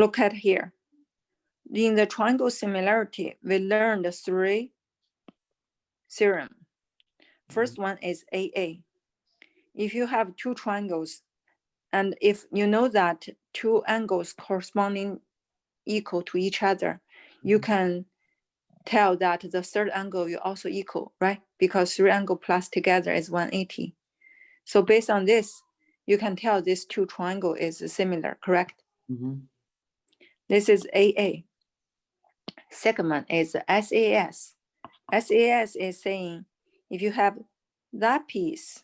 look at here. In the triangle similarity, we learned 3 theorems. First one is AA. If you have 2 triangles, and if you know that 2 angles corresponding equal to each other, you can tell that the third angle will also equal, right? Because 3 angles plus together is 180. So based on this, you can tell this 2 triangle is similar, correct? This is AA. Second one is SAS. SAS is saying if you have that piece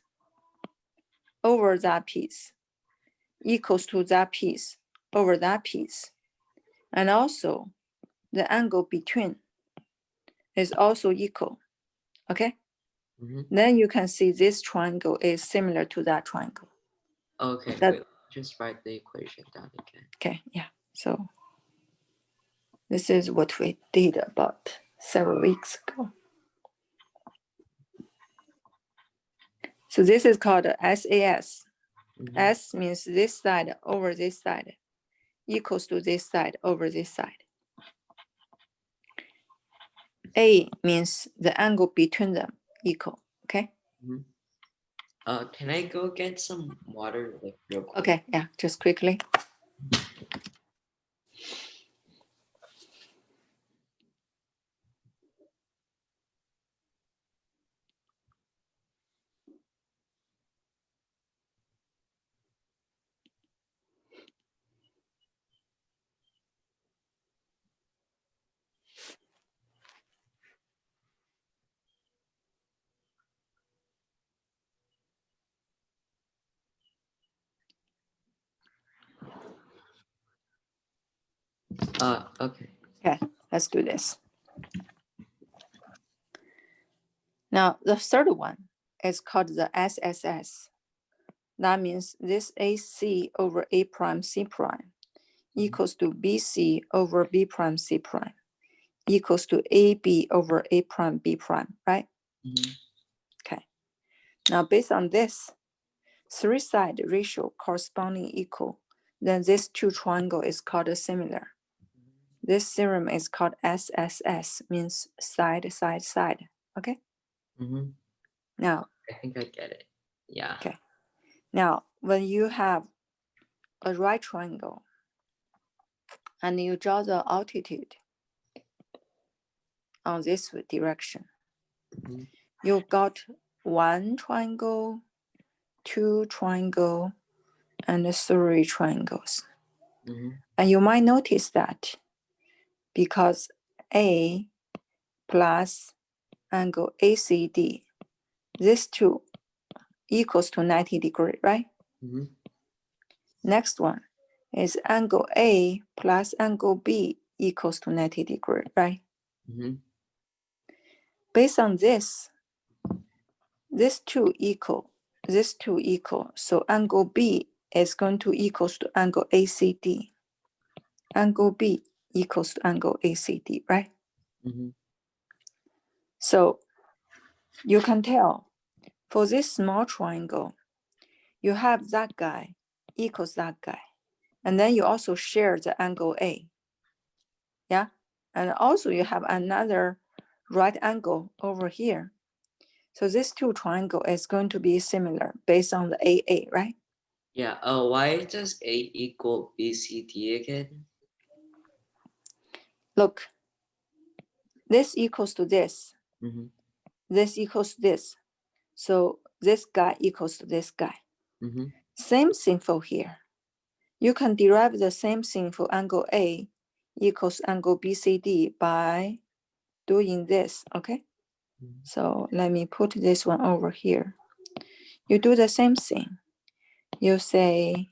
over that piece equals to that piece over that piece, and also the angle between is also equal, okay? Then you can see this triangle is similar to that triangle. Okay, wait, just write the equation down again. Okay, yeah. So this is what we did about several weeks ago. So this is called SAS. S means this side over this side equals to this side over this side. A means the angle between them equal, okay? Can I go get some water like real quick? Okay, yeah, just quickly. Okay. Okay, let's do this. Now, the third one is called the SSS. That means this AC over A prime C prime equals to BC over B prime C prime equals to AB over A prime B prime, right? Okay. Now, based on this, 3-side ratio corresponding equal, then this 2 triangle is called similar. This theorem is called SSS, means side, side, side. Okay? Now, I think I get it. Yeah. Okay. Now, when you have a right triangle and you draw the altitude on this direction, you got 1 triangle, 2 triangle, and 3 triangles. And you might notice that because A plus angle ACD, this 2 equals to 90 degrees, right? Next one is angle A plus angle B equals to 90 degrees, right? Based on this, this 2 equal, this 2 equal, so angle B is going to equals to angle ACD. Angle B equals to angle ACD, right? So you can tell for this small triangle, you have that guy equals that guy. And then you also share the angle A. Yeah. And also you have another right angle over here. So this 2 triangle is going to be similar based on the AA, right? Yeah. Why does A equal BCD again? Look, this equals to this. This equals to this. So this guy equals to this guy. Same thing for here. You can derive the same thing for angle A equals angle BCD by doing this, okay? So let me put this one over here. You do the same thing. You say,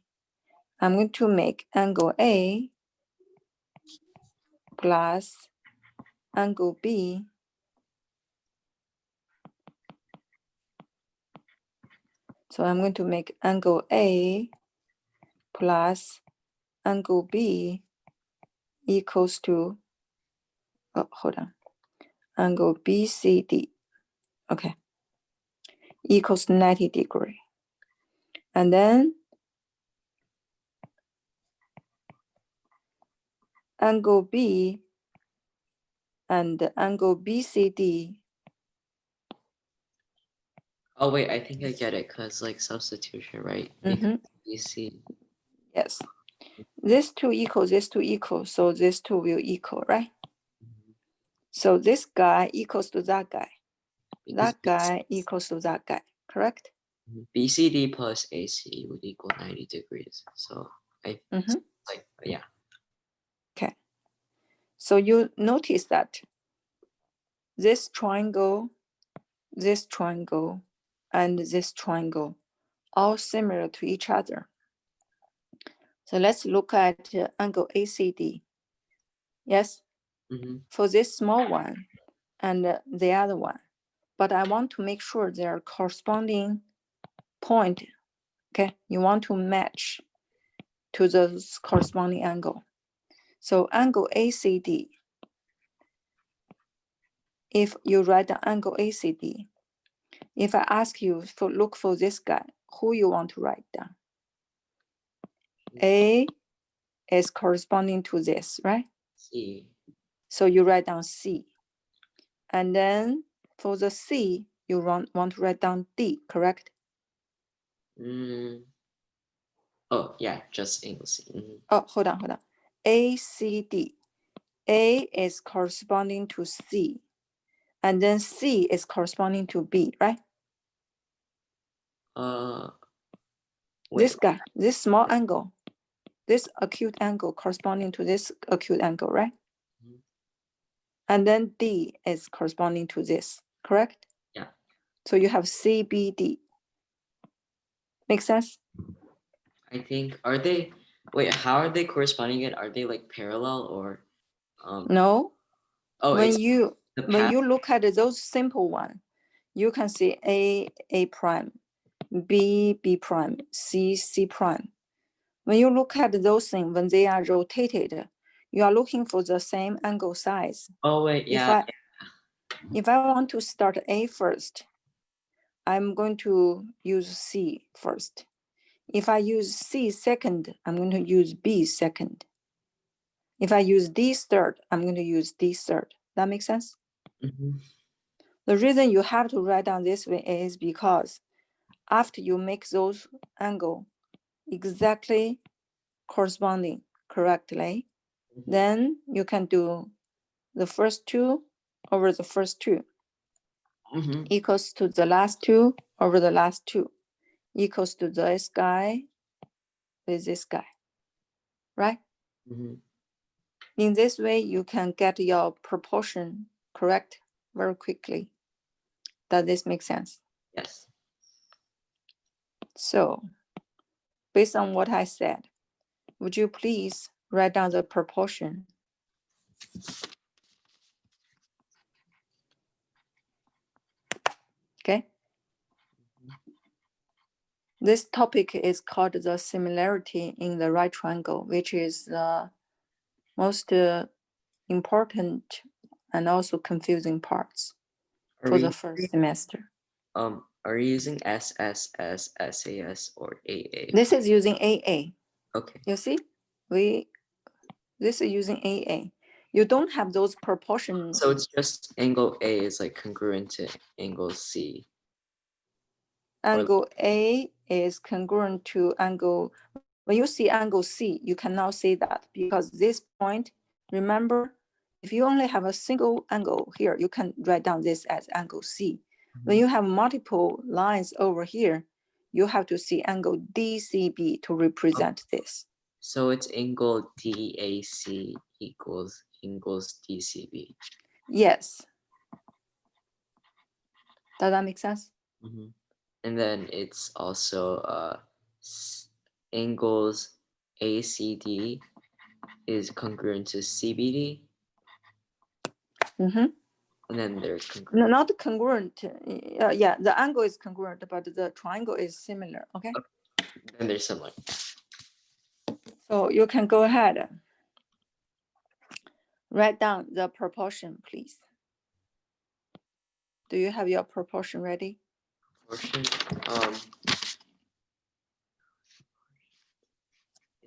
I'm going to make angle A plus angle B So I'm going to make angle A plus angle B equals to, angle BCD, okay, equals 90 degrees. And then angle B and angle BCD. Oh wait, I think I get it because like substitution, right? Because you see. Yes. This two equals this two equals, so this two will equal, right? So this guy equals to that guy. Because That guy equals to that guy, correct? BCD plus AC would equal 90 degrees. So I like yeah. Okay. So you notice that this triangle, and this triangle all similar to each other. So let's look at angle ACD. Yes, for this small one and the other one. But I want to make sure they are corresponding point. Okay, you want to match to the corresponding angle. So angle ACD, if you write the angle ACD, if I ask you to look for this guy, who you want to write down? A is corresponding to this, right? C. So you write down C. And then for the C, you want to write down D, correct? Oh, yeah, just angle C. Oh, hold on. ACD. A is corresponding to C. And then C is corresponding to B, right? Wait. This guy, this small angle, this acute angle corresponding to this acute angle, right? And then D is corresponding to this, correct? Yeah. So you have CBD. Make sense? I think, how are they corresponding it? Are they like parallel or? No. Oh, when it's you the when path. you look at those simple one, you can see A prime, B prime, C prime. When you look at those things, when they are rotated, you are looking for the same angle size. Oh wait, yeah. If I want to start A first, I'm going to use C first. If I use C second, I'm going to use B second. If I use D third, I'm going to use D third. That makes sense? The reason you have to write down this way is because after you make those angle exactly corresponding correctly, then you can do the first two over the first two equals to the last two over the last two equals to this guy with this guy, right? In this way, you can get your proportion correct very quickly. Does this make sense? Yes. So, based on what I said, would you please write down the proportion? Okay. This topic is called the similarity in the right triangle, which is the most important and also confusing parts for the first semester. Are you using SSS, SAS, or AA? This is using AA. Okay. You see, this is using AA. You don't have those proportions. So it's just angle A is like congruent to angle C. Angle A is congruent to angle. When you see angle C, you cannot say that because this point, remember, if you only have a single angle here, you can write down this as angle C. When you have multiple lines over here, you have to see angle DCB to represent this. So it's angle DAC equals angles DCB. Yes. Does that make sense? And then it's also angles ACD is congruent to CBD. And then they're congruent. Not congruent. Yeah, the angle is congruent, but the triangle is similar. Okay. Then they're similar. So you can go ahead. Write down the proportion, please. Do you have your proportion ready? Proportion.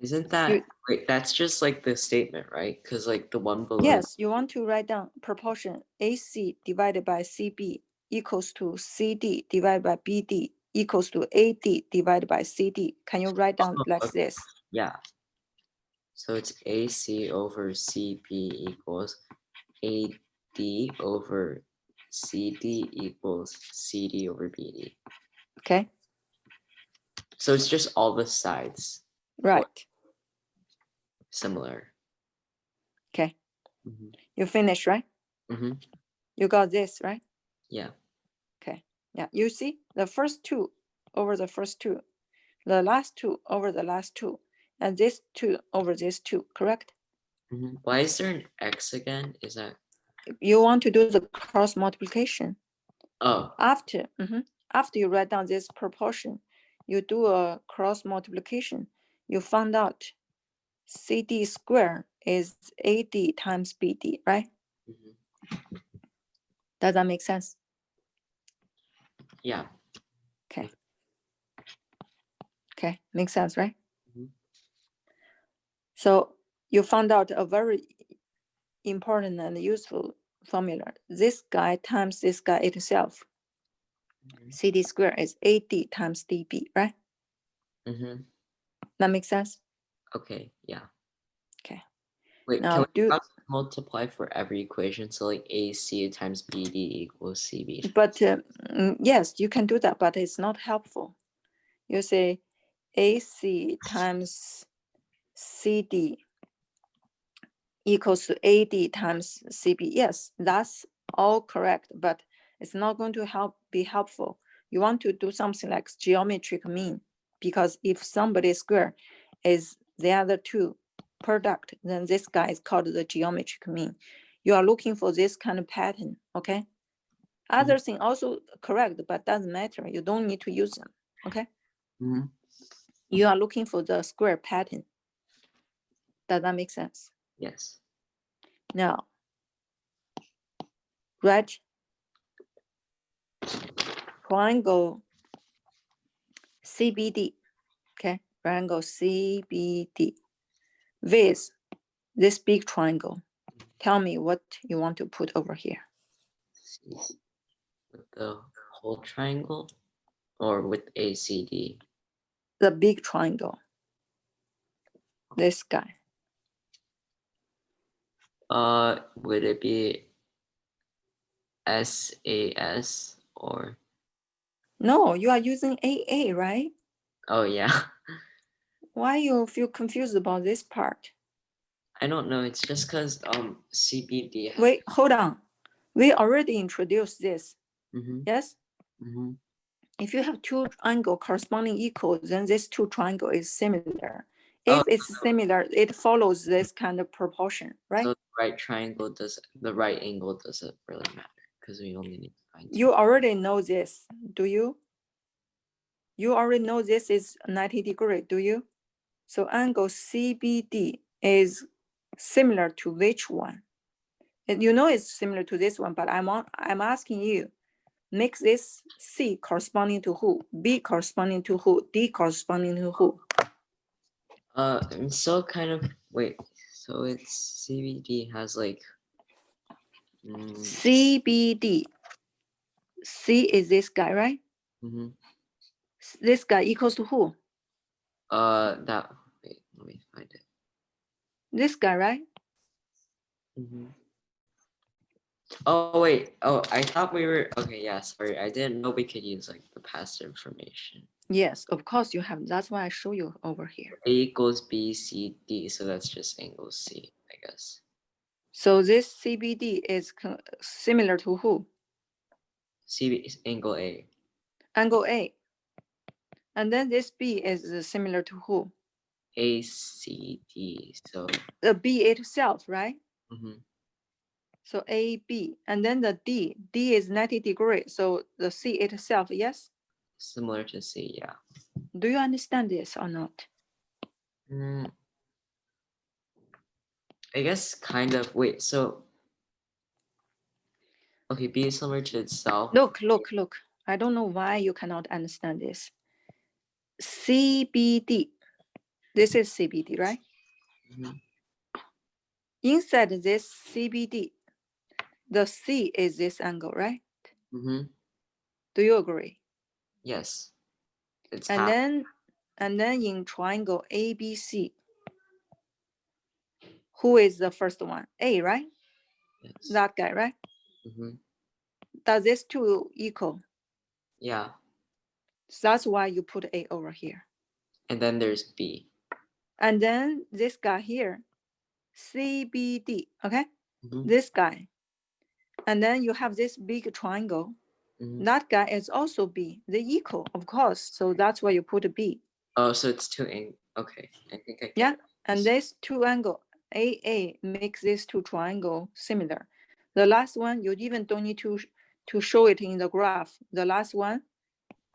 Isn't that wait? That's just like the statement, right? Because like the one below. Yes, you want to write down proportion AC divided by CB equals to CD divided by BD equals to AD divided by CD. Can you write down like Okay. this? Yeah. So it's AC over CB equals AD over CD equals CD over BD. Okay, So it's just all the sides right. similar. Okay, Mm-hmm. you finished, right? Mm-hmm. You got this, right? Yeah. Okay, yeah, you see the first two over the first two, the last two over the last two, and this two over this two, correct? Mm-hmm. Why is there an X again? Is that? You want to do the cross multiplication. Oh. After you write down this proportion, you do a cross multiplication. You found out CD square is AD times BD, right? Mm-hmm. Does that make sense? Yeah. Okay. Okay, makes sense, right? Mm-hmm. So you found out a very important and useful formula. This guy times this guy itself. Mm-hmm. CD square is AD times DB, right? Mm-hmm. That makes sense? Okay. Yeah. Okay. Wait, Now can we do, multiply for every equation? So like AC times BD equals CB. but yes, you can do that, but it's not helpful. You say AC times CD equals to AD times CB. Yes, that's all correct, but it's not going to be helpful. You want to do something like geometric mean, because if somebody's square is the other two product, then this guy is called the geometric mean. You are looking for this kind of pattern, okay? Other thing also correct, but doesn't matter. You don't need to use them, okay? Mm-hmm. You are looking for the square pattern. Does that make sense? Yes. Now, write triangle CBD, okay? Triangle CBD with this big triangle. Tell me what you want to put over here. With the whole triangle or with ACD? The big triangle. This guy. Would it be SAS or? No, you are using AA, right? Oh yeah. Why you feel confused about this part? I don't know. It's just because CBD has. Wait, hold on. We already introduced this. Mm-hmm. Yes? Mm-hmm. If you have two triangle corresponding equal, then this two triangle is similar. Oh, If it's similar, it follows this kind of proportion, right? so the right angle doesn't really matter because we only need to find two. You already know this, do you? You already know this is 90 degree, do you? So angle CBD is similar to which one? And you know it's similar to this one, but I'm asking you, make this C corresponding to who? B corresponding to who? D corresponding to who? I'm still kind of wait. So it's CBD has like. CBD. C is this guy, right? Mm-hmm. This guy equals to who? That. Wait, let me find it. This guy, right? Mm-hmm. Oh wait. Oh, I thought we were okay. Yeah, sorry. I didn't know we could use like the past information. Yes, of course you have. That's why I show you over here. A equals B C D, so that's just angle C, I guess. So this CBD is similar to who? C is angle A. Angle A. And then this B is similar to who? ACD. So. The B itself, right? Mm-hmm. So AB. And then the D. D is 90 degrees. So the C itself, yes? Similar to C, yeah. Do you understand this or not? I guess kind of. Wait, so okay, B is similar to itself. Look. I don't know why you cannot understand this. CBD This is CBD, right? Mm-hmm. Inside this CBD, the C is this angle, right? Mm-hmm. Do you agree? Yes. It's And half. then in triangle ABC, who is the first one? A, right? Yes. That guy, right? Mm-hmm. Does this two equal? Yeah. So that's why you put A over here. And then there's B. And then this guy here, CBD, okay? Mm-hmm. This guy. And then you have this big triangle. Mm-hmm. That guy is also B. They equal, of course. So that's why you put a B. Oh, so it's two okay. I think I get Yeah. it. And this two angle, AA, makes these two triangle similar. The last one, you even don't need to show it in the graph. The last one,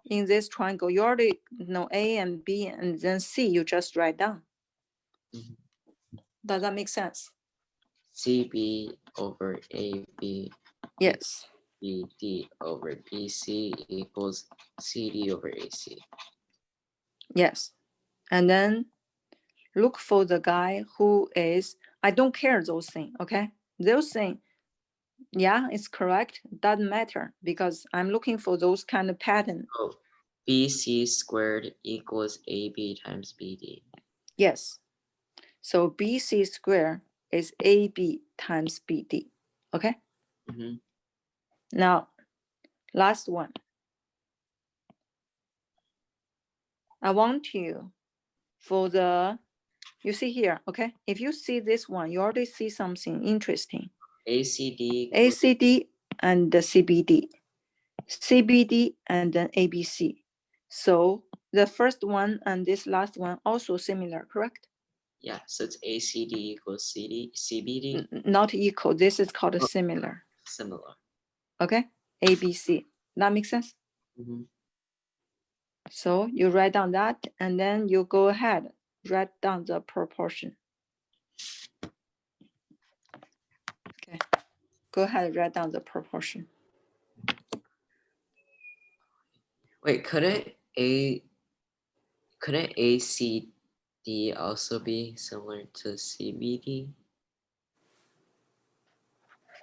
in this triangle, you already know A and B and then C, you just write down. Mm-hmm. Does that make sense? CB over AB Yes. BD over BC equals CD over AC. Yes. And then look for the guy who is, I don't care those things, okay? Those things, yeah, it's correct. Doesn't matter because I'm looking for those kind of pattern. Oh, BC squared equals AB times BD. Yes. So BC square is AB times BD, okay? Mm-hmm. Now, last one. I want you for the, you see here, okay? If you see this one, you already see something interesting. ACD equals ACD and the CBD. CBD and then ABC. So the first one and this last one also similar, correct? yeah, so it's ACD equals CBD. Not equal. This is called a Oh. similar. Similar. Okay? ABC. That makes sense? Mm-hmm. So you write down that and then you go ahead, write down the proportion. Okay. Go ahead, write down the proportion. Wait, couldn't ACD also be similar to CBD?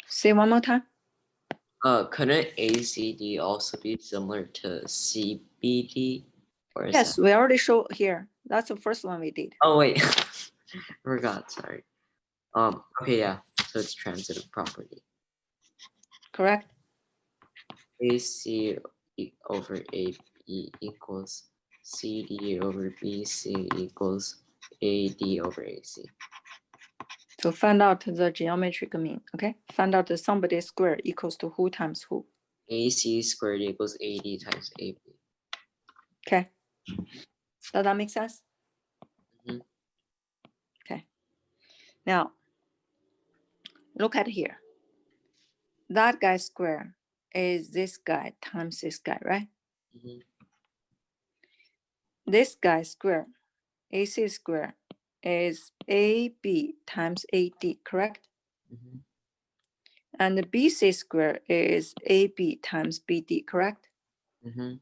Say one more time. Couldn't ACD also be similar to CBD? Or is Yes, that? we already show here. That's the first one we did. Oh wait, forgot. Sorry. Okay, yeah. So it's transitive property. Correct? AC over AB equals CD over BC equals AD over AC. So find out the geometric mean, okay? Find out the somebody square equals to who times who. AC squared equals AD times AB. Okay. Does that make sense? Mm-hmm. Okay. Now, look at here. That guy square is this guy times this guy, right? Mm-hmm. This guy square, AC square, is AB times AD, correct? Mm-hmm. And the BC square is AB times BD, correct? Mm-hmm.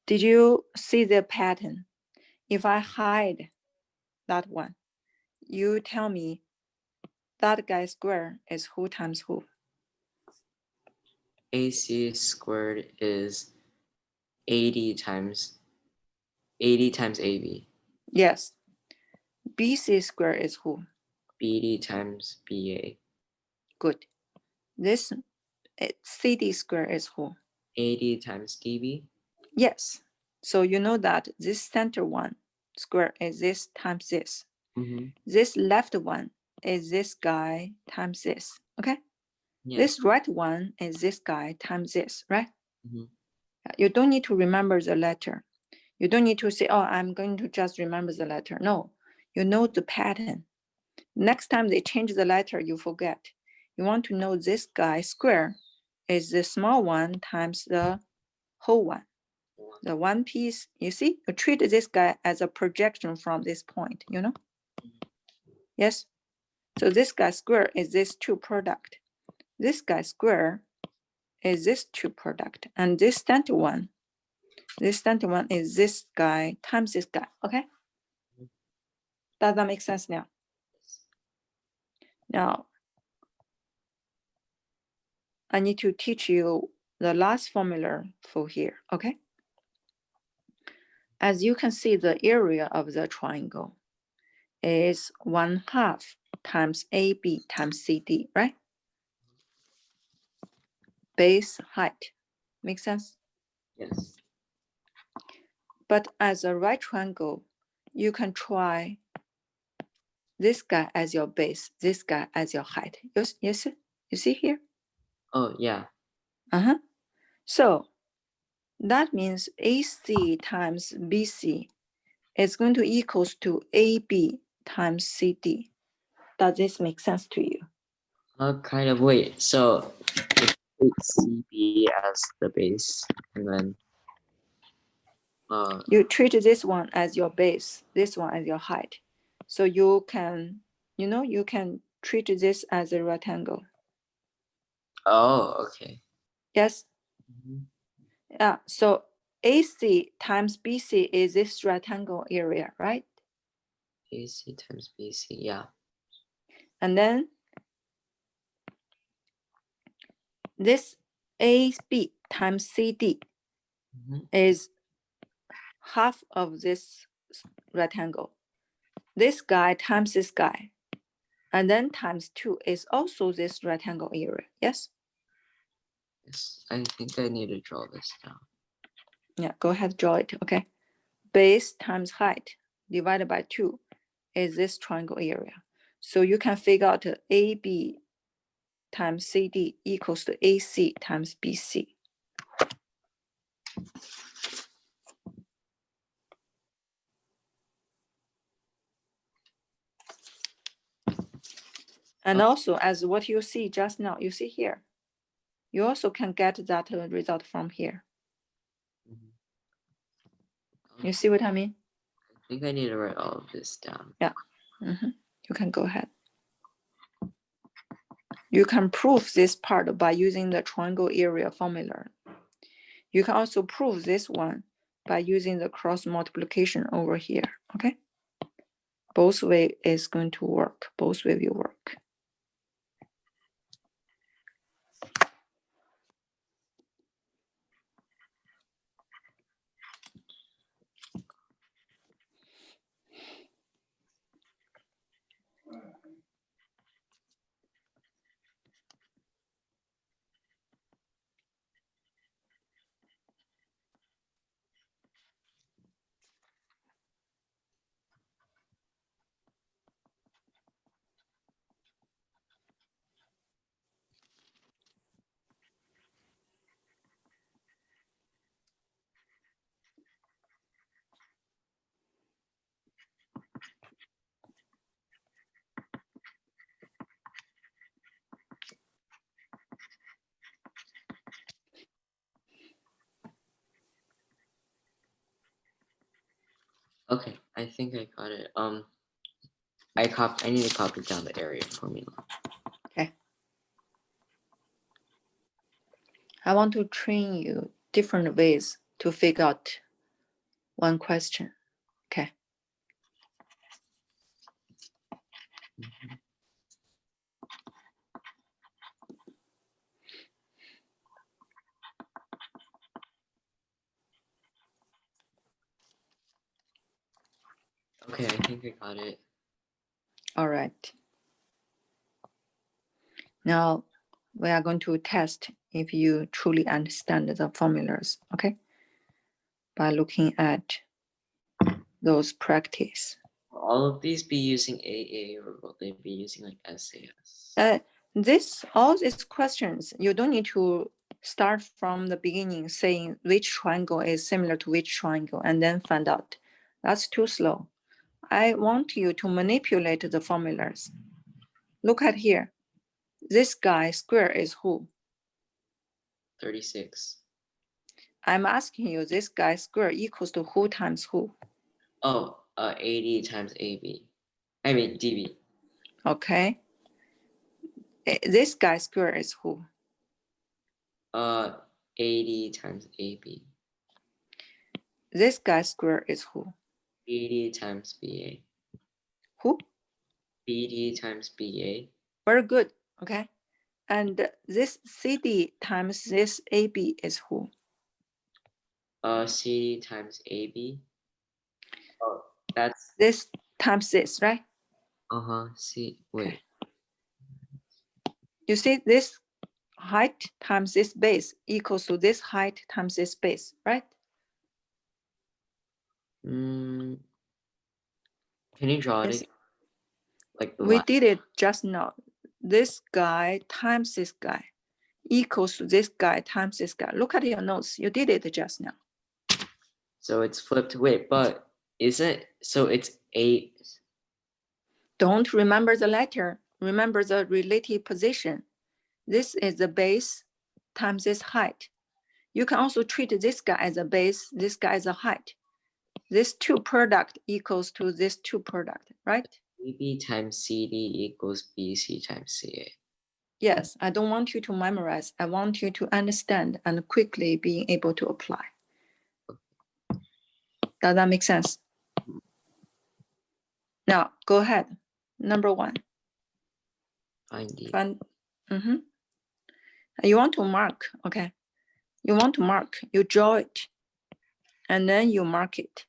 Did you see the pattern? If I hide that one, you tell me that guy square is who times who? AC squared is 80 times AB. Yes. BC square is who? BD times BA. Good. This CD square is who? AD times DB. Yes. So you know that this center one square is this times this. Mm-hmm. This left one is this guy times this. Okay? Yeah. This right one is this guy times this, right? Mm-hmm. You don't need to remember the letter. You don't need to say, oh, I'm going to just remember the letter. No, you know the pattern. Next time they change the letter, you forget. You want to know this guy square is the small one times the whole one. The one piece, you see, you treat this guy as a projection from this point, you know? Yes? So this guy square is this two product. This guy square is this two product. And this center one is this guy times this guy, okay? Does that make sense now? Now, I need to teach you the last formula for here, okay? As you can see, the area of the triangle is 1/2 times AB times CD, right? Base height. Make sense? Yes. But as a right triangle, you can try this guy as your base, this guy as your height. Yes, you see here? Oh, yeah. So that means AC times BC is going to equals to AB times CD. Does this make sense to you? Kind of. Wait. So take CB as the base, and then you treat this one as your base, this one as your height. So you can, you can treat this as a rectangle. oh, okay. Yes. Yeah. So AC times BC is this rectangle area, right? AC times BC. Yeah. And then this AB times CD is half of this rectangle. This guy times this guy, and then times 2 is also this rectangle area. Yes? Yes. I think I need to draw this down. Yeah, go ahead, draw it, okay? Base times height divided by 2 is this triangle area. So you can figure out AB times CD equals to AC times BC. And also, as what you see just now, you see here, you also can get that result from here. You see what I mean? I think I need to write all of this down. Yeah. You can go ahead. You can prove this part by using the triangle area formula. You can also prove this one by using the cross multiplication over here, okay? Both way is going to work. Both way will work. Okay, I think I got it. I need to copy down the area formula. Okay. I want to train you different ways to figure out one question. Okay. Okay, I think I got it. All right. Now we are going to test if you truly understand the formulas, okay? By looking at those practice. Will all of these be using AA, or will they be using like SAS? All these questions, you don't need to start from the beginning saying which triangle is similar to which triangle and then find out. That's too slow. I want you to manipulate the formulas. Look at here. This guy square is who? 36. I'm asking you, this guy square equals to who times who? Oh, 80 times AB. I mean DB. Okay. This guy square is who? 80 times AB. This guy square is who? 80 times BA. Who? BD times BA. Very good. Okay. And this CD times this AB is who? CD times AB. Oh, that's This times this, right? C. Okay. Wait. You see this height times this base equals to this height times this base, right? Can you draw Yes. it like the We last? did it just now. This guy times this guy equals to this guy times this guy. Look at your notes. You did it just now. So it's flipped. Wait, but isn't so it's 8. Don't remember the letter. Remember the relative position. This is the base times this height. You can also treat this guy as a base, this guy as a height. This two product equals to this two product, right? AB times CD equals BC times CA. Yes, I don't want you to memorize. I want you to understand and quickly being able to apply. Does that make sense? Now, go ahead. Number one. Find D. Find, You want to mark, okay? You want to mark, you draw it, and then you mark it.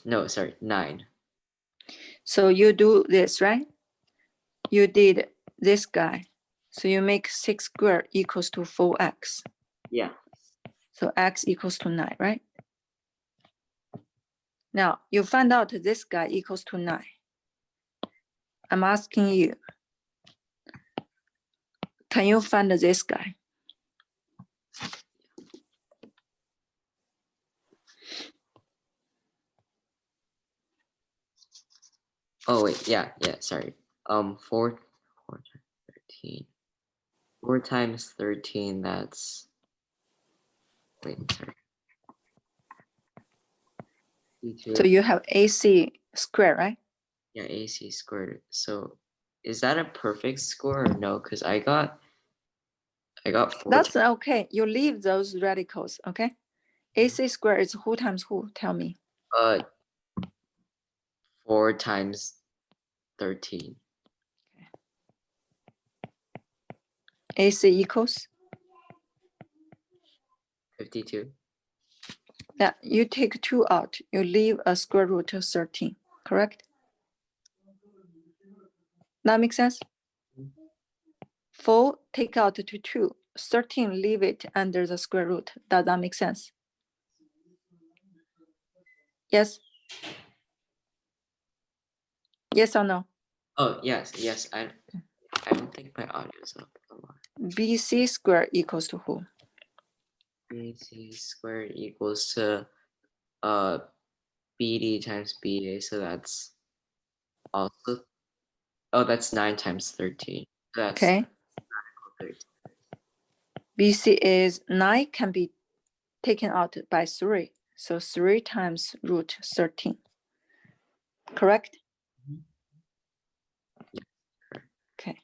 No, sorry, 9. So you do this, right? You did this guy. So you make 6 squared equals to 4x. Yeah. So x equals to 9, right? Now, you find out this guy equals to 9. I'm asking you, can you find this guy? Oh wait, yeah, sorry. 4 times 13. 4 times 13, that's wait, sorry. So you have AC squared, right? Yeah, AC squared. So is that a perfect score or no? Because I got 4. That's okay. You leave those radicals, okay? AC squared is who times who? Tell me. 4 times 13. AC equals? 52. Yeah, you take 2 out. You leave a square root of 13, correct? That makes sense? 4 take out to 2. 13 leave it under the square root. Does that make sense? Yes? Yes or no? Oh, yes. I don't think my audio is up a lot. BC squared equals to who? BC squared equals to BD times BA, so that's also that's 9 times 13. That's Okay. 13. BC is 9 can be taken out by 3. So 3 times root 13. Correct? Yeah, correct. Okay.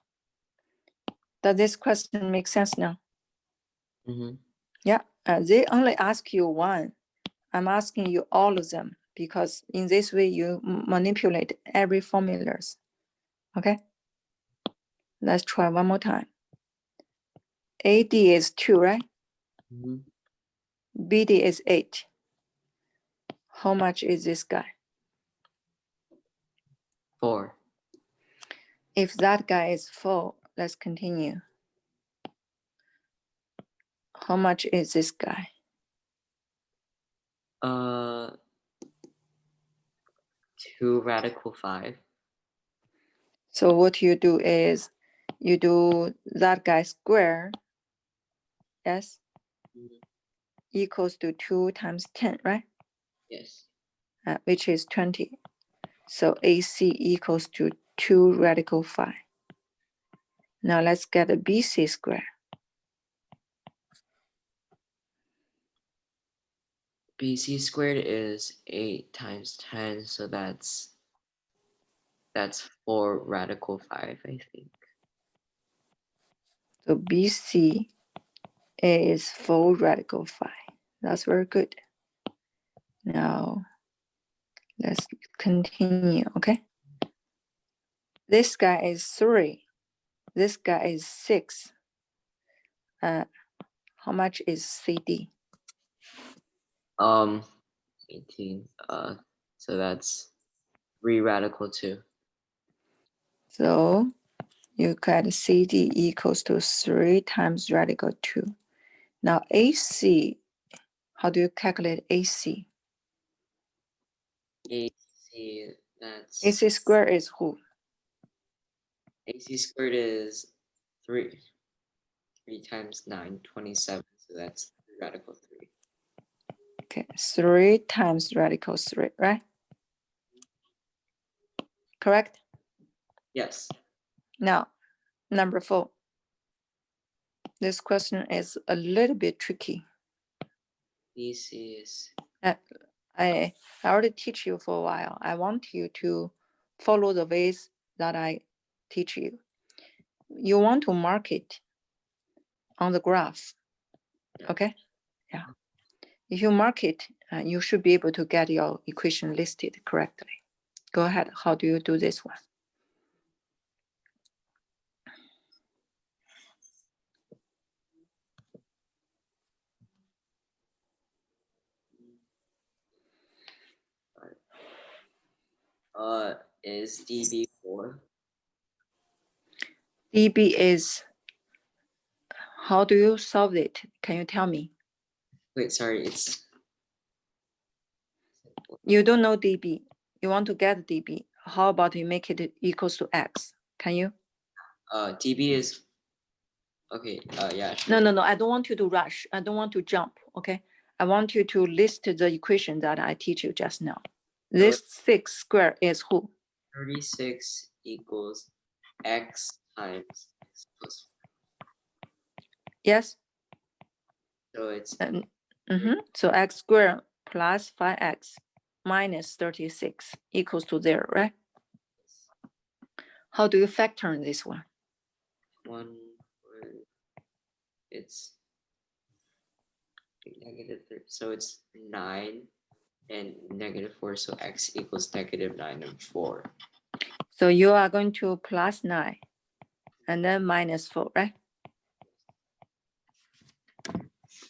Does this question make sense now? Yeah. They only ask you one. I'm asking you all of them because in this way you manipulate every formulas. Okay. Let's try one more time. AD is 2, right? BD is 8. How much is this guy? 4. If that guy is 4, let's continue. How much is this guy? 2 radical 5. So what you do is you do that guy square, yes, equals to 2 times 10, right? Yes. Which is 20. So AC equals to 2 radical 5. Now let's get a BC square. BC squared is 8 times 10, so that's 4 radical 5, I think. So BC is 4 radical 5. That's very good. Now, let's continue, okay? This guy is 3. This guy is 6. How much is CD? 18. So that's 3 radical 2. So you got CD equals to 3 times radical 2. Now AC, how do you calculate AC? AC, that's AC squared is who? AC squared is 3. 3 times 9, 27. So that's 3 radical 3. Okay, 3 times radical 3, right? Correct? Yes. Now, number 4. This question is a little bit tricky. DC is I already teach you for a while. I want you to follow the ways that I teach you. You want to mark it on the graph, okay? Yeah. If you mark it, you should be able to get your equation listed correctly. Go ahead. How do you do this one? is DB 4. dB is, how do you solve it? Can you tell me? Wait, sorry, it's You don't know dB. You want to get dB. How about you make it equals to x? Can you? DB is okay. Yeah, sure. No. I don't want you to rush. I don't want to jump. Okay. I want you to list the equation that I teach you just now. This 6 square is who? 36 equals x times x plus 4. Yes. So it's So x squared plus 5x minus 36 equals to 0, right? How do you factor in this one? It's negative 3. So it's 9 and negative 4. So x equals negative 9 and 4. So you are going to plus 9 and then minus 4, right?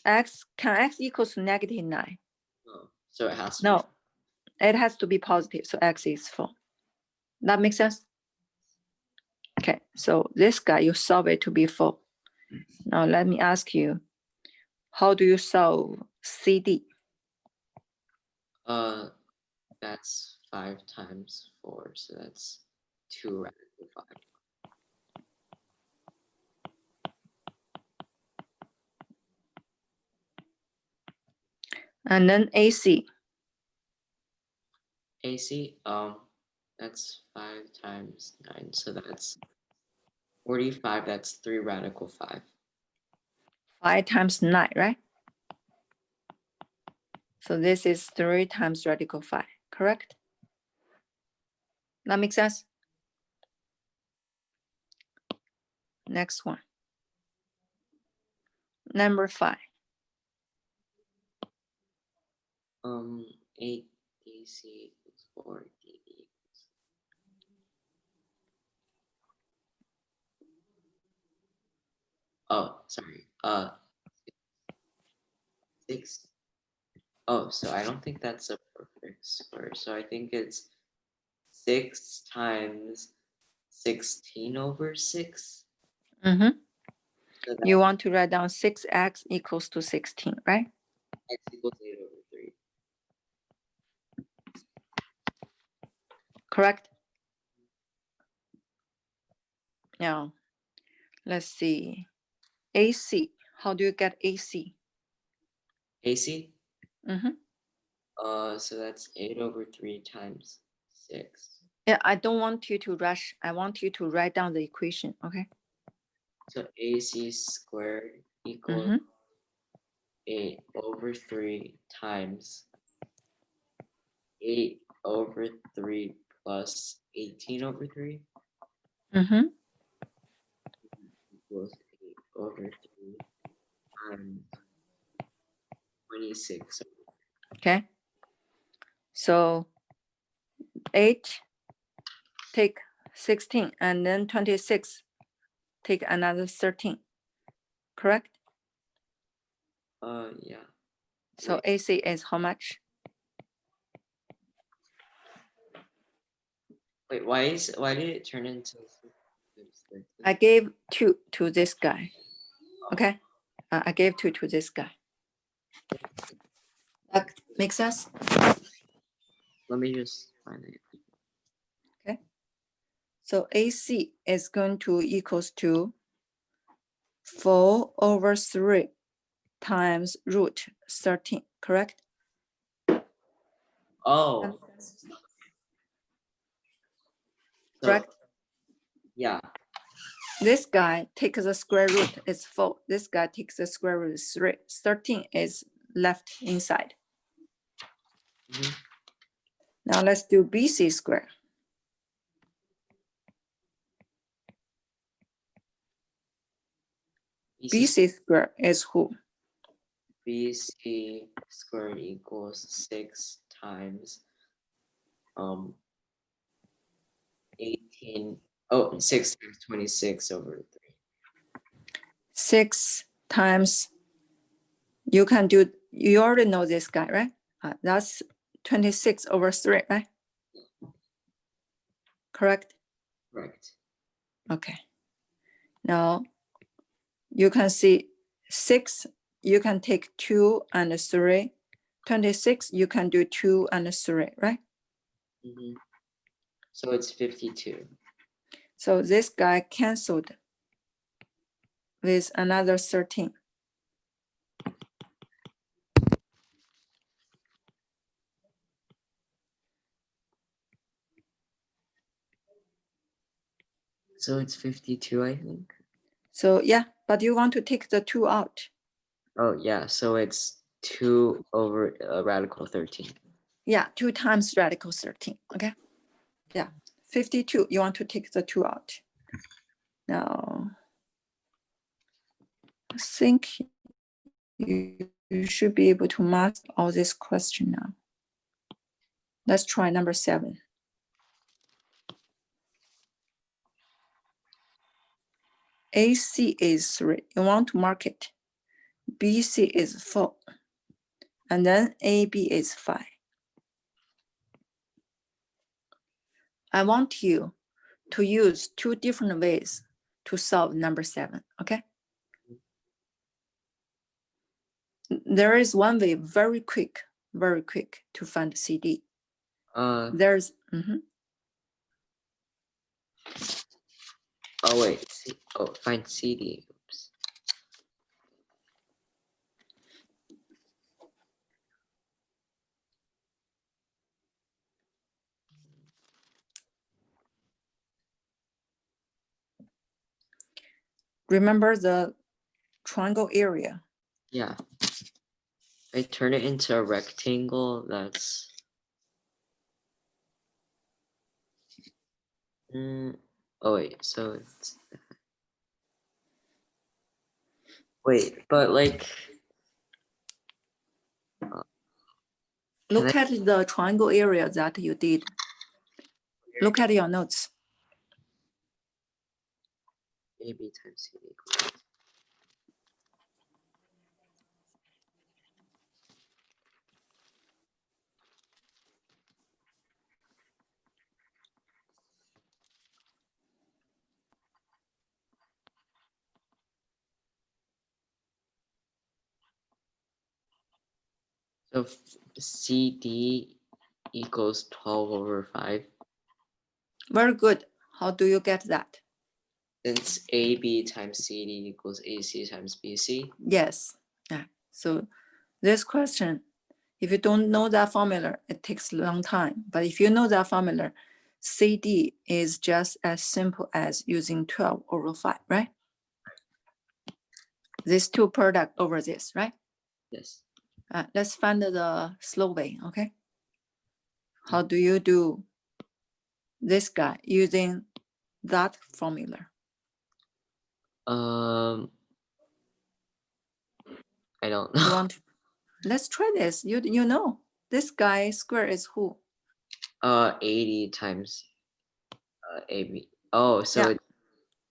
Can x equals to negative 9? Oh, so it has to No, it has to be positive. So x is 4. That makes sense? Okay, so this guy, you solve it to be 4. Now let me ask you, how do you solve CD? That's 5 times 4. So that's 2 radical 5. And then AC. AC, that's 5 times 9. So that's 45. That's 3 radical 5. 5 times 9, right? So this is 3 times radical 5, correct? That makes sense? Next one. Number 5. 8 DC equals 4 DB. Oh, sorry. 6. Oh, so I don't think that's a perfect square. So I think it's 6 times 16 over 6. So You want to write down 6x equals to 16, right? x equals 8 over 3. Correct? Now, let's see. AC. How do you get AC? AC? Mm-hmm. So that's 8 over 3 times 6. Yeah, I don't want you to rush. I want you to write down the equation, okay? So AC squared equals 8 over 3 times 8 over 3 plus 18 over 3 Mm-hmm. equals 8. over 3 times 26. Okay. So 8, take 16, and then 26, take another 13. Correct? Yeah. So Wait. AC is how much? Wait, why did it turn into 13? I gave 2 to this guy. Okay. I gave 2 to this guy. That makes sense? Let me just find it. Okay. So AC is going to equals to 4 over 3 times root 13, correct? Oh, so Correct. yeah. This guy takes the square root, is 4. This guy takes the square root, is 3. 13 is left inside. Mhm. Now let's do BC square. BC square is who? BC squared equals 6 times 18. Oh, 6 times 26 over 3. 6 times, you can do, you already know this guy, right? That's 26 over 3, right? Correct? Correct. Okay. Now you can see 6, you can take 2 and 3. 26, you can do 2 and 3, right? Mhm. So it's 52. So this guy canceled with another 13. So it's 52, I think. So yeah, but you want to take the 2 out. Oh, yeah. So it's 2 over radical 13. Yeah, 2 times radical 13, okay? Yeah, 52, you want to take the 2 out. Now, I think you should be able to master all this question now. Let's try number 7. AC is 3, you want to mark it. BC is 4, and then AB is 5. I want you to use 2 different ways to solve number 7, okay? There is one way very quick to find CD. There's, Oh, wait. Find CD. Oops. remember the triangle area. Yeah. I turn it into a rectangle. That's oh wait, so it's wait, but like Look at the triangle area that you did. Look at your notes. AB times CD equals. So CD equals 12 over 5. Very good. How do you get that? Since AB times CD equals AC times BC. Yes. Yeah. So this question, if you don't know that formula, it takes a long time. But if you know that formula, CD is just as simple as using 12 over 5, right? These 2 product over this, right? Yes. Let's find the slow way, okay? How do you do this guy using that formula? I don't You know. want to, let's try this. You know, this guy square is who? 80 times AB. Oh, so Yeah.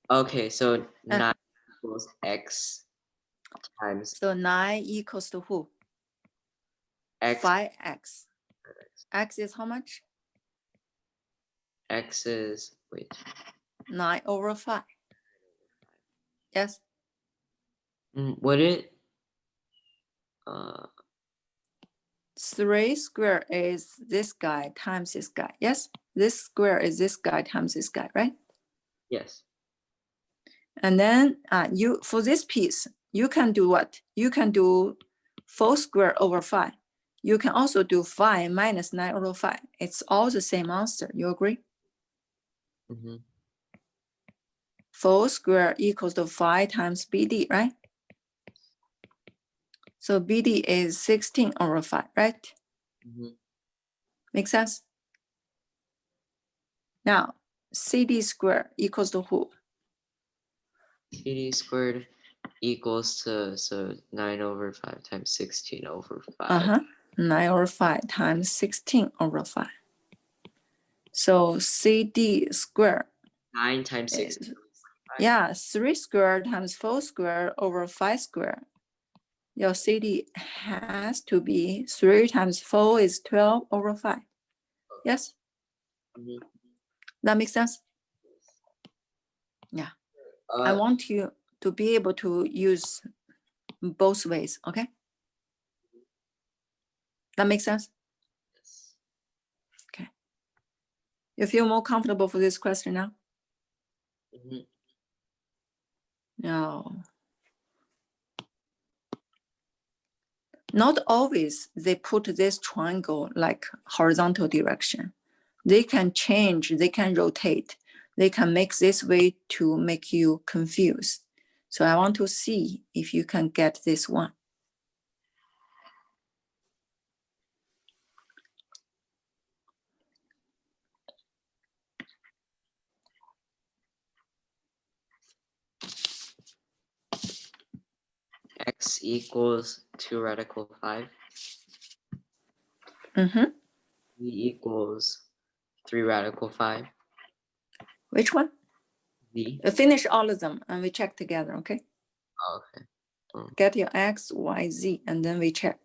okay, so Uh, 9 equals X times So 9 equals to who? X. 5x. X is how much? X is, wait. 9 over 5. Yes. Would it, uh, 3 square is this guy times this guy. Yes. This square is this guy times this guy, right? yes. And then you for this piece, you can do what? You can do 4 square over 5. You can also do 5 minus 9 over 5. It's all the same answer. You agree? Mm-hmm. 4 square equals to 5 times BD, right? So BD is 16 over 5, right? Mm-hmm. Make sense? Now, CD square equals to who? TD squared equals to, so 9 over 5 times 16 over 5. Uh-huh. 9 over 5 times 16 over 5. So CD square 9 times 6. is, yeah, 3 square times 4 square over 5 square. Your CD has to be 3 times 4 is 12 over 5. Yes? Mm-hmm. That makes sense? Yeah. I want you to be able to use both ways, okay? That makes sense? Yes. Okay. You feel more comfortable for this question now? Mm-hmm. No. Not always they put this triangle like horizontal direction. They can change, they can rotate, they can make this way to make you confused. So I want to see if you can get this one. X equals 2 radical 5. Mm-hmm. V equals 3 radical 5. Which one? V. Finish all of them and we check together, okay? Oh, okay. Get your X, Y, Z, and then we check.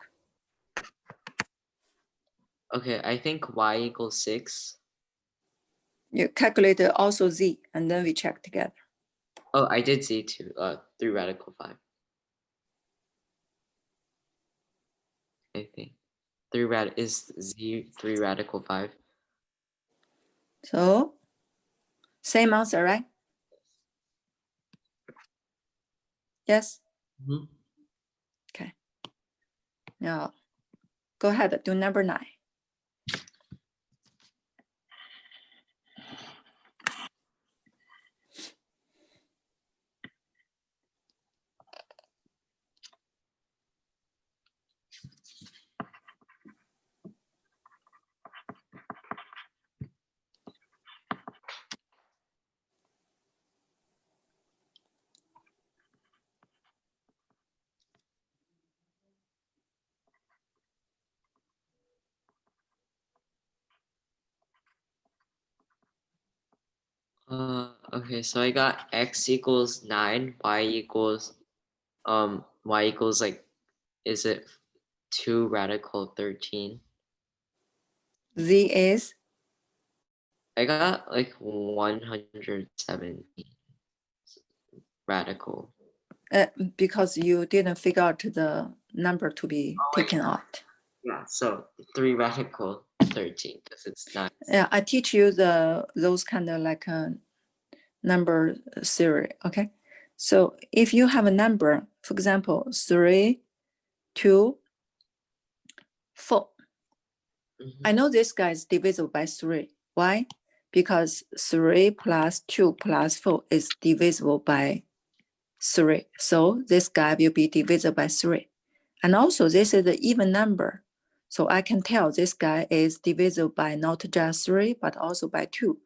Okay, I think Y equals 6. You calculate also Z, and then we check together. Oh, I did Z too. 3 radical 5. I think. Is Z 3 radical 5? So, same answer, right? Yes? Mm-hmm. Okay. Now, go ahead, do number 9. Okay, so I got X equals 9, Y equals like, is it 2 radical 13? Z is? I got like 117 radical. Because you didn't figure out the number to be taken out. Yeah, so 3 radical 13 because it's 9. Yeah, I teach you those kind of like a number theory, okay? So if you have a number, for example, 3, 2, 4. Mm-hmm. I know this guy is divisible by 3. Why? Because 3 plus 2 plus 4 is divisible by 3. So this guy will be divisible by 3. And also this is an even number. So I can tell this guy is divisible by not just 3, but also by 2.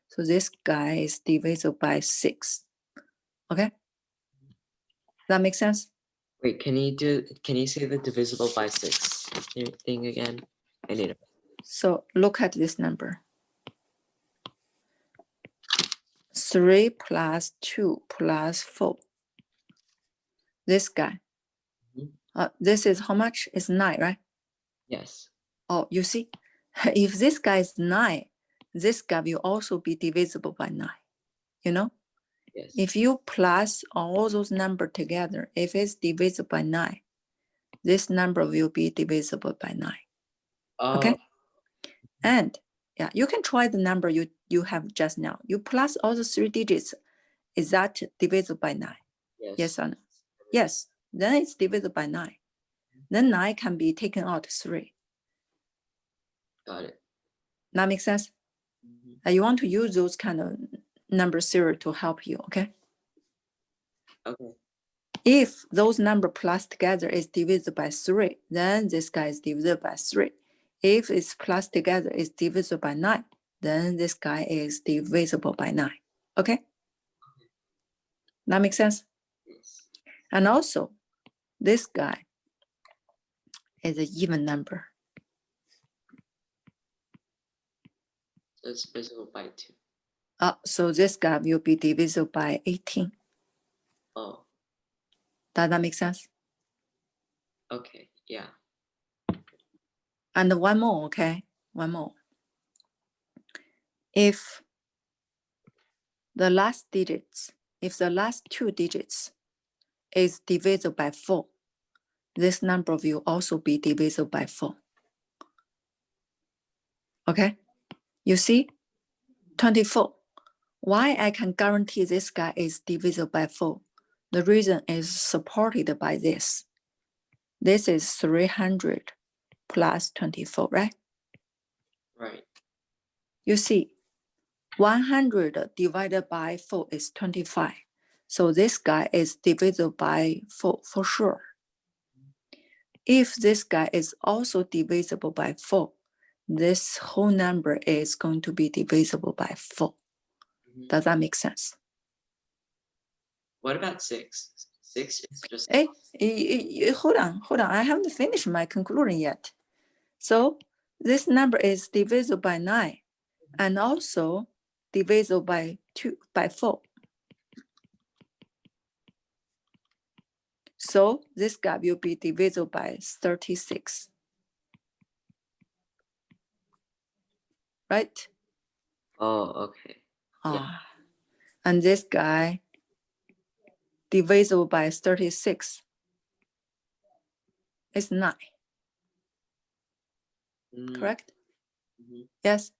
So this guy is divisible by 6. Okay? That makes sense? Wait, can you say the divisible by 6 thing again? I need it. So look at this number. 3 plus 2 plus 4. This guy. This is how much? It's 9, right? Yes. Oh, you see, if this guy is 9, this guy will also be divisible by 9. You know? Yes. If you plus all those numbers together, if it's divisible by 9, this number will be divisible by 9. Okay? And yeah, you can try the number you have just now. You plus all the 3 digits. Is that divisible by 9? Yes or no? Yes. Then it's divisible by 9. Then 9 can be taken out 3. Got it. That makes sense? You want to use those kind of number series to help you, okay? Okay. If those number plus together is divided by 3, then this guy is divided by 3. If it's plus together is divisible by 9, then this guy is divisible by 9. Okay? That makes sense? Yes. And also, this guy is an even number. So it's divisible by 2. So this guy will be divisible by 18. Oh. Does that make sense? Okay, yeah. And one more, okay? One more. If the last 2 digits is divisible by 4, this number will also be divisible by 4. Okay? You see? 24. Why I can guarantee this guy is divisible by 4? The reason is supported by this. This is 300 plus 24, right? Right. You see, 100 divided by 4 is 25. So this guy is divisible by 4 for sure. If this guy is also divisible by 4, this whole number is going to be divisible by 4. Does that make sense? What about 6? 6 is just... Hey, hold on. I haven't finished my conclusion yet. So this number is divisible by 9 and also divisible by 4. So this guy will be divisible by 36. Right? Oh, okay. Yeah. And this guy divisible by 36 is 9. Correct? Yes.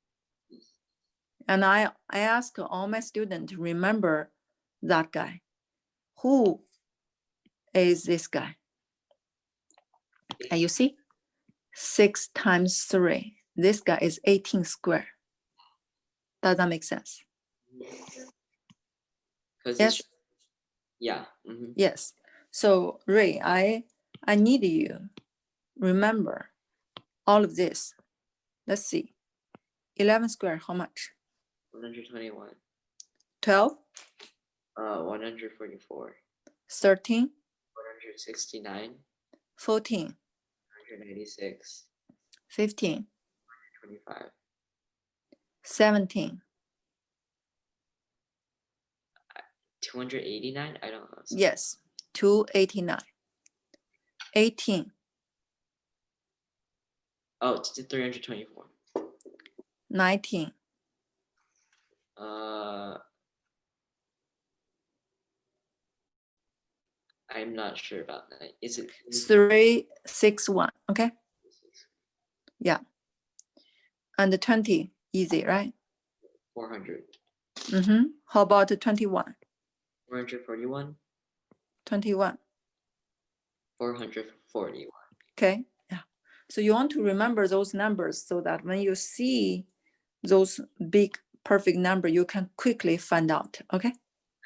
And I ask all my students to remember that guy. Who is this guy? And you see, 6 times 3. This guy is 18 square. Does that make sense? Yes. Yeah. Yes. So Ray, I need you remember all of this. Let's see. 11 square, how much? 121. 12? 144. 13? 169. 14? 196. 15? 125. 17? 289? I don't know. Yes, 289. 18? Oh, it's 324. 19? I'm not sure about that. Is it 361? Okay. Yeah. And 20, easy, right? 400. How about 21? 441. 21. 441. Okay. Yeah. So you want to remember those numbers so that when you see those big perfect number, you can quickly find out. Okay.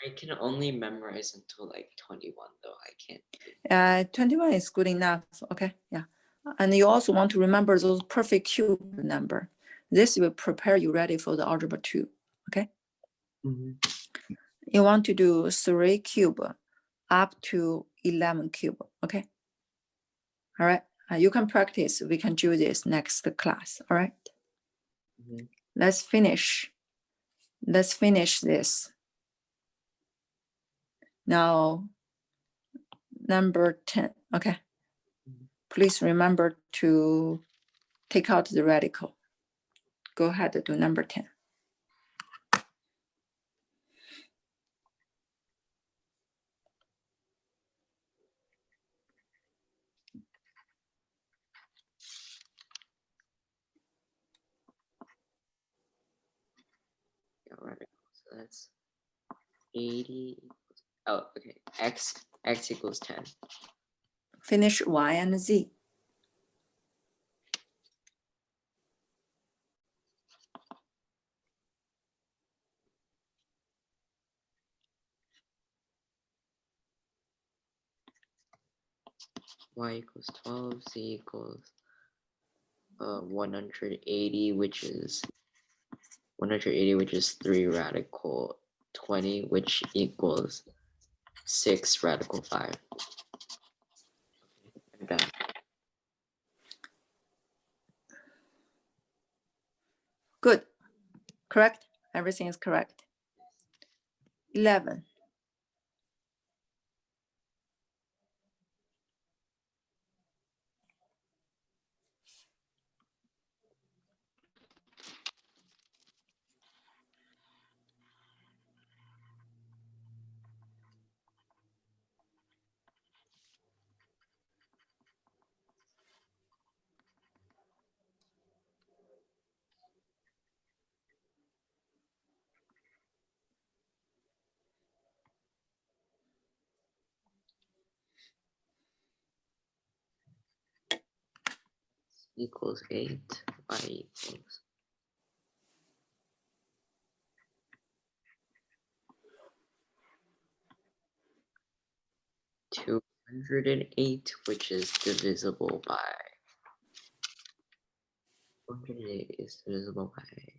I can only memorize until like 21, though. I can't. 21 is good enough. Okay. Yeah. And you also want to remember those perfect cube number. This will prepare you ready for the algebra 2. Okay. You want to do 3 cube up to 11 cube. Okay. All right. You can practice. We can do this next class. All right. Mhm. Let's finish. Let's finish this. Now, number 10. Okay. Please remember to take out the radical. Go ahead to do number 10. Yeah, radical. So that's 80. Oh, okay. X equals 10. Finish y and z. Y equals 12. Z equals 180, which is 3 radical 20, which equals 6 radical 5. I'm done. Good. Correct? Everything is correct. 11. Equals 8. Y equals 208, which is divisible by 208 is divisible by 8.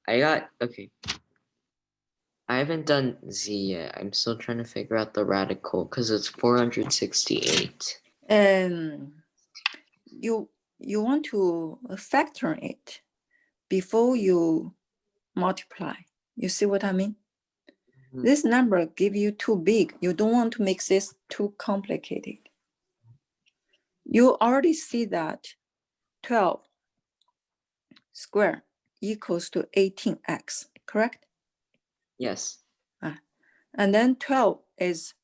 I got okay. I haven't done Z yet. I'm still trying to figure out the radical because it's 468. You want to factor it before you multiply. You see what I mean? Mhm. This number give you too big. You don't want to make this too complicated. You already see that 12 square equals to 18x, correct? Yes. And then 12 is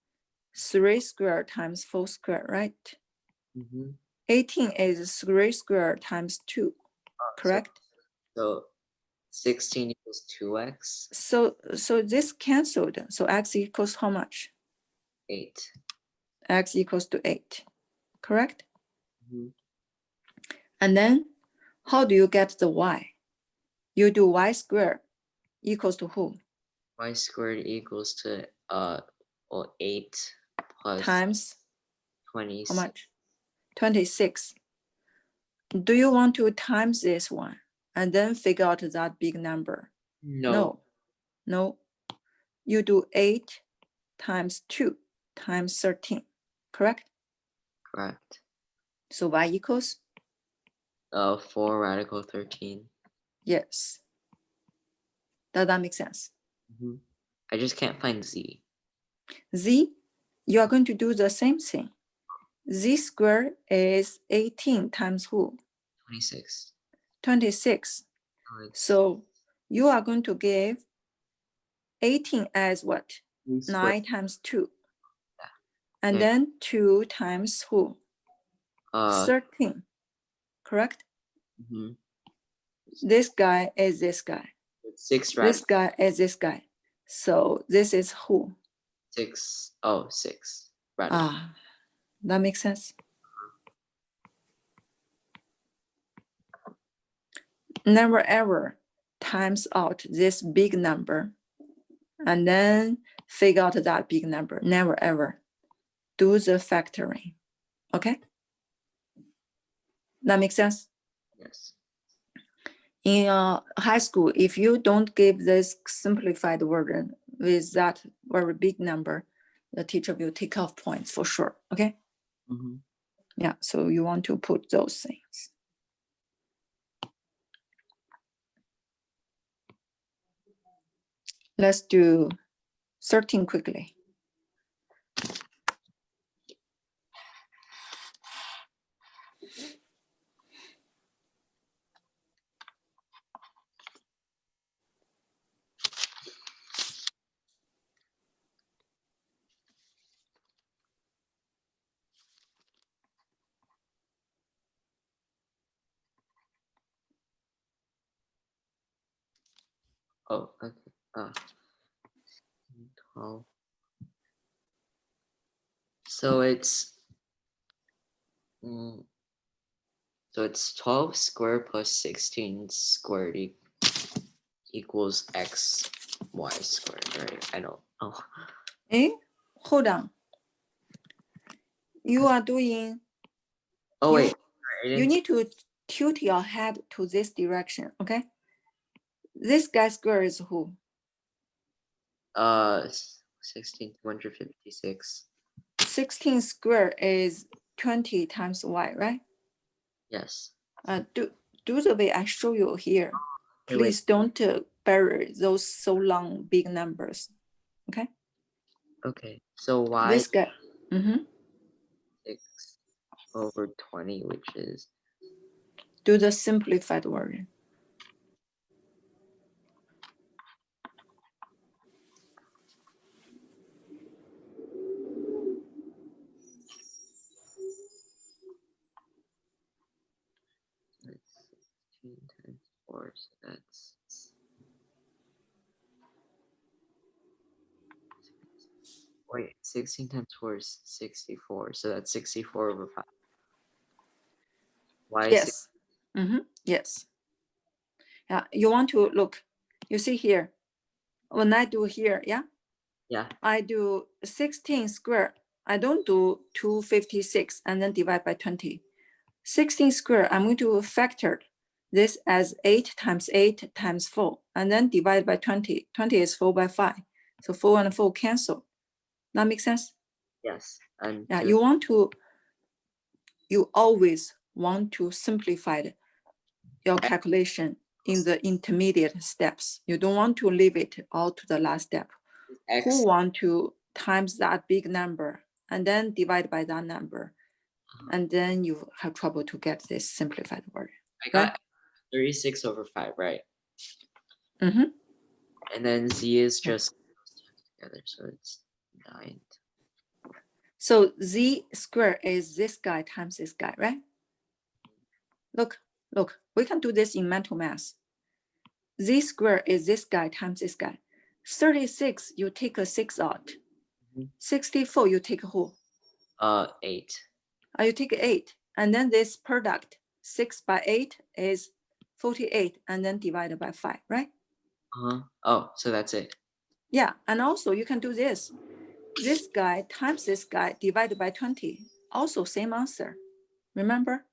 3 square times 4 square, right? Mm-hmm. 18 is 3 square times 2, correct? So 16 equals 2x. So this canceled. So x equals how much? 8. X equals to 8, correct? Mm-hmm. And then how do you get the y? You do y squared equals to who? Y squared equals to 8 plus Times 20. how much? 26. Do you want to times this one and then figure out that big number? No. No. You do 8 times 2 times 13, correct? Correct. So y equals? 4 radical 13. Yes. Does that make sense? Mm-hmm. I just can't find Z. Z, you are going to do the same thing. Z squared is 18 times who? 26. 26. So you are going to give 18 as what? 9 times 2. Yeah. And then 2 times who? 13. Correct? Mm-hmm. This guy is this guy. It's 6 This guy is this guy. So this is who? 6. Oh, 6. Right. Ah, that makes sense. Never ever times out this big number and then figure out that big number. Never ever do the factoring. Okay? That makes sense? Yes. In high school, if you don't give this simplified version with that very big number, the teacher will take off points for sure. Okay? Mm-hmm. Yeah, so you want to put those things. Let's do 13 quickly. Oh, okay. 12. So it's so it's 12 squared plus 16 squared equals x y squared, right? I don't know. Hold on. You are doing. Oh, wait. You need to tilt your head to this direction, okay? This guy square is who? 16,256. 16 square is 20 times y, right? Yes. Do the way I show you here. Hey, Please don't bury those so long big numbers, okay? Okay. So y This guy. 6 over 20, which is Do the simplified version. that's 16 times 4, so that's wait, 16 times 4 is 64, so that's 64 over 5. Y is Yes. Yes. Yeah, you want to look. You see here. When I do here, yeah? yeah. I do 16 square. I don't do 256 and then divide by 20. 16 square, I'm going to factor this as 8 times 8 times 4, and then divide by 20. 20 is 4 by 5. So 4 and 4 cancel. That makes sense? Yes. And Yeah, two. you always want to simplify your calculation in the intermediate steps. You don't want to leave it all to the last step. X. Who want to times that big number and then divide by that number, and then you have trouble to get this simplified word. I got 36 over 5, right? Mm-hmm. And then z is just together, so it's 9. So z squared is this guy times this guy, right? Look, we can do this in mental math. Z squared is this guy times this guy. 36, you take a 6 out. 64, you take who? 8. You take 8, and then this product, 6 by 8 is 48, and then divided by 5, right? Oh, so that's it. Yeah, and also you can do this. This guy times this guy divided by 20, also same answer. Remember?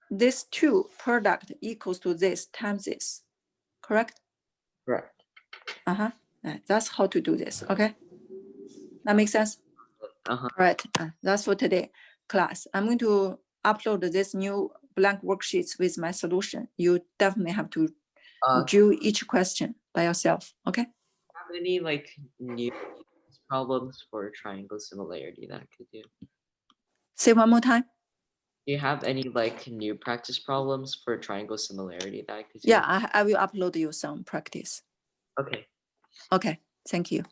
This 2 product equals to this times this, correct? Correct. That's how to do this, okay? That makes sense? All right, that's for today class. I'm going to upload this new blank worksheets with my solution. You definitely have to do each question by yourself, okay? Have any like new problems for triangle similarity that I could do? Say one more time. Do you have any like new practice problems for triangle similarity that I could do? Yeah, I will upload you some practice. Okay. Okay, thank you.